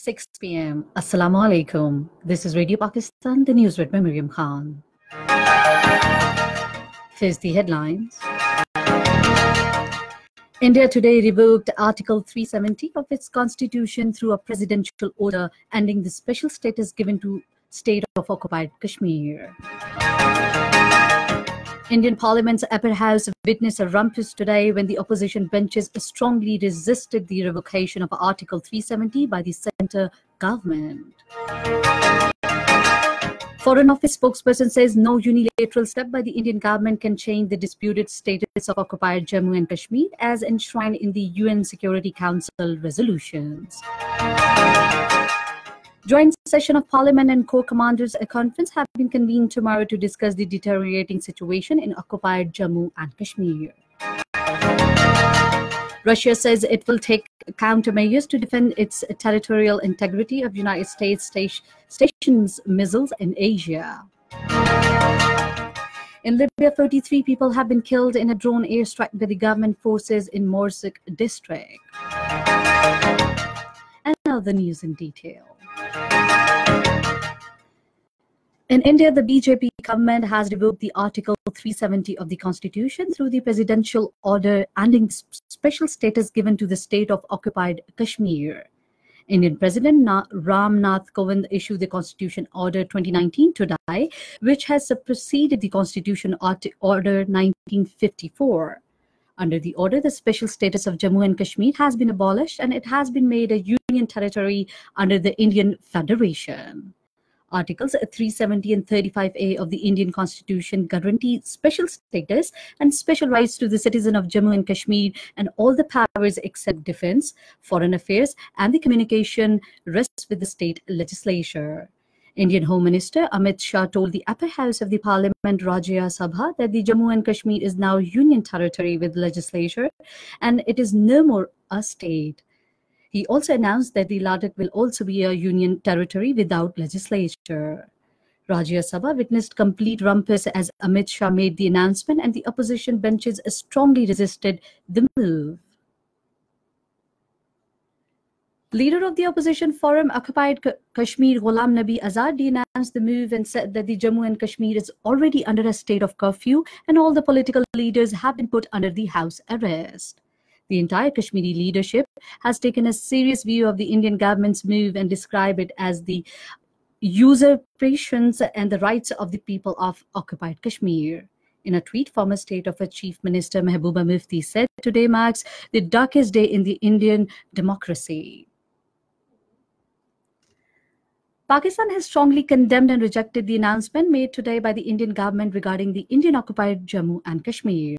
6 p.m. Assalamu alaikum. This is Radio Pakistan, the news read by Miriam Khan. First, the headlines. India today revoked Article 370 of its constitution through a presidential order ending the special status given to state of occupied Kashmir. Indian Parliament's upper house witnessed a rumpus today when the opposition benches strongly resisted the revocation of Article 370 by the centre government. Foreign Office spokesperson says no unilateral step by the Indian government can change the disputed status of occupied Jammu and Kashmir as enshrined in the UN Security Council resolutions. Joint session of Parliament and Corps Commanders conference have been convened tomorrow to discuss the deteriorating situation in occupied Jammu and Kashmir. Russia says it will take countermeasures to defend its territorial integrity of United States stations missiles in Asia. In Libya, 33 people have been killed in a drone airstrike by the government forces in Morsik district. And now the news in detail. In India, the BJP government has revoked the Article 370 of the Constitution through the presidential order ending special status given to the state of occupied Kashmir. Indian President Ram Nath Kovind issued the Constitution Order 2019 today, which has superseded the Constitution Order 1954. Under the order, the special status of Jammu and Kashmir has been abolished and it has been made a union territory under the Indian Federation. Articles 370 and 35A of the Indian Constitution guarantee special status and special rights to the citizen of Jammu and Kashmir, and all the powers except defense, foreign affairs, and the communication rests with the state legislature. Indian Home Minister Amit Shah told the upper house of the Parliament Rajya Sabha that the Jammu and Kashmir is now union territory with legislature and it is no more a state. He also announced that the Ladakh will also be a union territory without legislature. Rajya Sabha witnessed complete rumpus as Amit Shah made the announcement and the opposition benches strongly resisted the move. Leader of the opposition forum Occupied Kashmir Ghulam Nabi Azad denounced the move and said that the Jammu and Kashmir is already under a state of curfew and all the political leaders have been put under the house arrest. The entire Kashmiri leadership has taken a serious view of the Indian government's move and described it as the usurpations and the rights of the people of occupied Kashmir. In a tweet, former State of Chief Minister Mehbooba Mufti said, "Today marks the darkest day in the Indian democracy." Pakistan has strongly condemned and rejected the announcement made today by the Indian government regarding the Indian-occupied Jammu and Kashmir.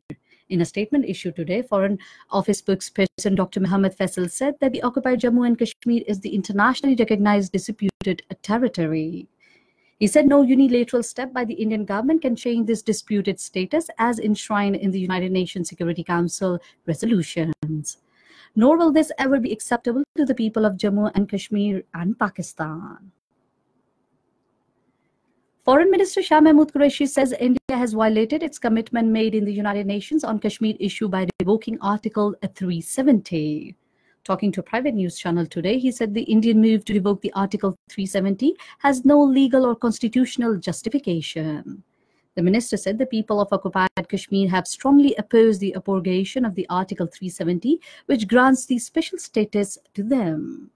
In a statement issued today, Foreign Office spokesperson Dr. Muhammad Faisal said that the occupied Jammu and Kashmir is the internationally recognized disputed territory. He said no unilateral step by the Indian government can change this disputed status as enshrined in the United Nations Security Council resolutions. Nor will this ever be acceptable to the people of Jammu and Kashmir and Pakistan. Foreign Minister Shah Mahmood Qureshi says India has violated its commitment made in the United Nations on Kashmir issue by revoking Article 370. Talking to a private news channel today, he said the Indian move to revoke the Article 370 has no legal or constitutional justification. The minister said the people of occupied Kashmir have strongly opposed the abrogation of the Article 370, which grants the special status to them.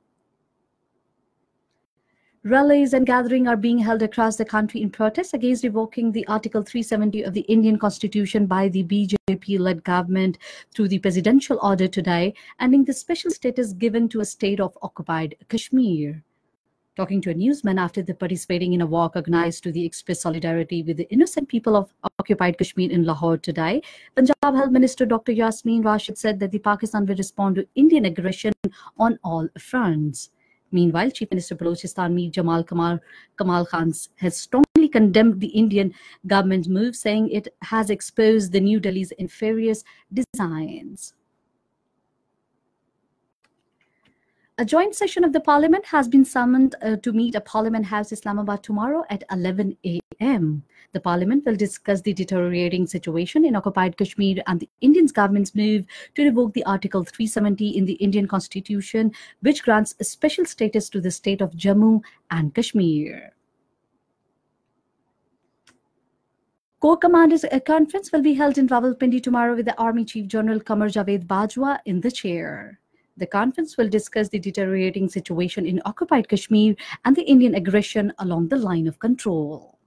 Rallies and gatherings are being held across the country in protest against revoking the Article 370 of the Indian Constitution by the BJP-led government through the presidential order today, ending the special status given to a state of occupied Kashmir. Talking to a newsman after participating in a walk organized to express solidarity with the innocent people of occupied Kashmir in Lahore today, Punjab Health Minister Dr. Yasmin Rashid said that the Pakistan will respond to Indian aggression on all fronts. Meanwhile, Chief Minister Balochistan Mir Jamal Kamal Khan has strongly condemned the Indian government's move, saying it has exposed the New Delhi's inferior designs. A joint session of the Parliament has been summoned to meet at Parliament House, Islamabad tomorrow at 11 a.m. The Parliament will discuss the deteriorating situation in occupied Kashmir and the Indian government's move to revoke the Article 370 in the Indian Constitution, which grants a special status to the state of Jammu and Kashmir. Corps Commanders Conference will be held in Rawalpindi tomorrow with the Army Chief General Qamar Javed Bajwa in the chair. The conference will discuss the deteriorating situation in occupied Kashmir and the Indian aggression along the line of control.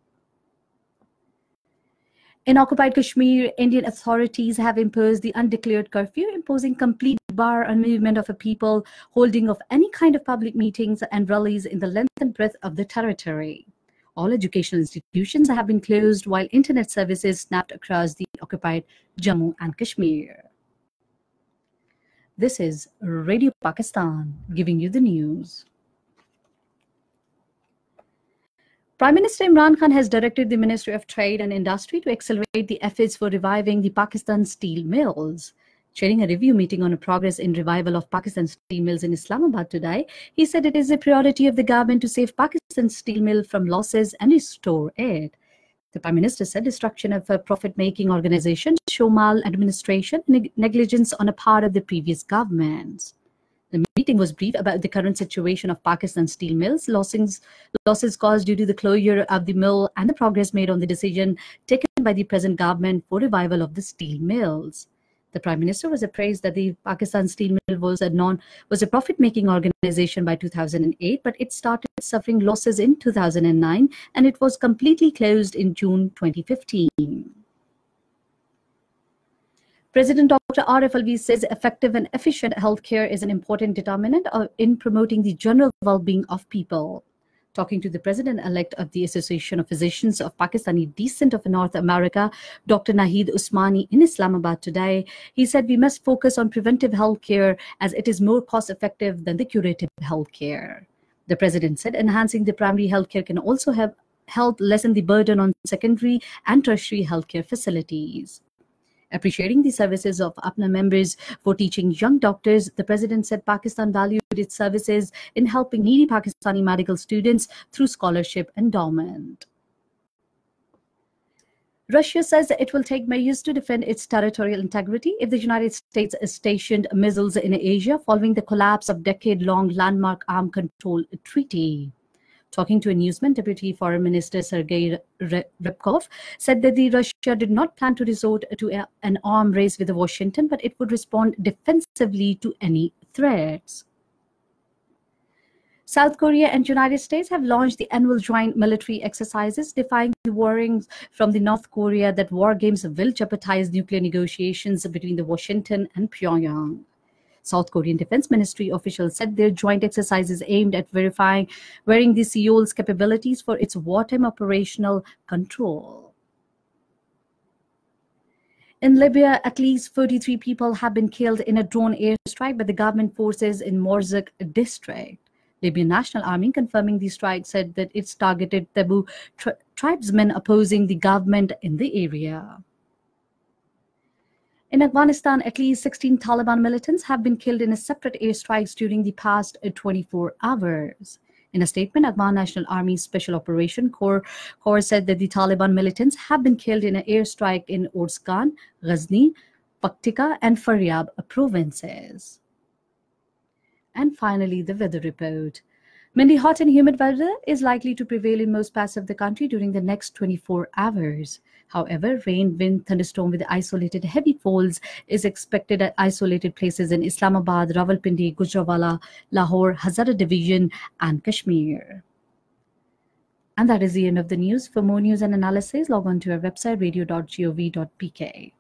In occupied Kashmir, Indian authorities have imposed the undeclared curfew, imposing complete bar on movement of a people, holding of any kind of public meetings and rallies in the length and breadth of the territory. All educational institutions have been closed while internet services snapped across the occupied Jammu and Kashmir. This is Radio Pakistan giving you the news. Prime Minister Imran Khan has directed the Ministry of Trade and Industry to accelerate the efforts for reviving the Pakistan steel mills. Chairing a review meeting on progress in revival of Pakistan steel mills in Islamabad today, he said it is a priority of the government to save Pakistan steel mill from losses and restore it. The Prime Minister said destruction of a profit-making organization show maladministration and negligence on a part of the previous governments. The meeting was brief about the current situation of Pakistan steel mills, losses caused due to the closure of the mill and the progress made on the decision taken by the present government for revival of the steel mills. The Prime Minister was appraised that the Pakistan Steel Mill was a profit-making organization by 2008, but it started suffering losses in 2009 and it was completely closed in June 2015. President Dr. Arif Alvi says effective and efficient healthcare is an important determinant in promoting the general well-being of people. Talking to the president-elect of the Association of Physicians of Pakistani Descent of North America, Dr. Naheed Usmani, in Islamabad today, he said we must focus on preventive health care as it is more cost-effective than the curative health care. The president said enhancing the primary health care can also help lessen the burden on secondary and tertiary healthcare facilities. Appreciating the services of APNA members for teaching young doctors, the president said Pakistan valued its services in helping needy Pakistani medical students through scholarship endowment. Russia says it will take measures to defend its territorial integrity if the United States stationed missiles in Asia following the collapse of decade-long landmark arms control treaty. Talking to a newsman, Deputy Foreign Minister Sergei Ryabkov said that Russia did not plan to resort to an arms race with Washington, but it would respond defensively to any threats. South Korea and United States have launched the annual joint military exercises, defying the warnings from the North Korea that war games will jeopardize nuclear negotiations between the Washington and Pyongyang. South Korean Defense Ministry officials said their joint exercise is aimed at verifying the Seoul's capabilities for its wartime operational control. In Libya, at least 43 people have been killed in a drone airstrike by the government forces in Morzuk district. Libyan National Army, confirming the strike, said that it's targeted Tebu tribesmen opposing the government in the area. In Afghanistan, at least 16 Taliban militants have been killed in a separate airstrikes during the past 24 hours. In a statement, Afghan National Army Special Operation Corps said that the Taliban militants have been killed in an airstrike in Orzgan, Ghazni, Paktika, and Faryab provinces. And finally, the weather report. Mainly hot and humid weather is likely to prevail in most parts of the country during the next 24 hours. However, rain, wind, thunderstorm with isolated heavy falls is expected at isolated places in Islamabad, Rawalpindi, Gujranwala, Lahore, Hazara Division, and Kashmir. And that is the end of the news. For more news and analysis, log on to our website radio.gov.pk.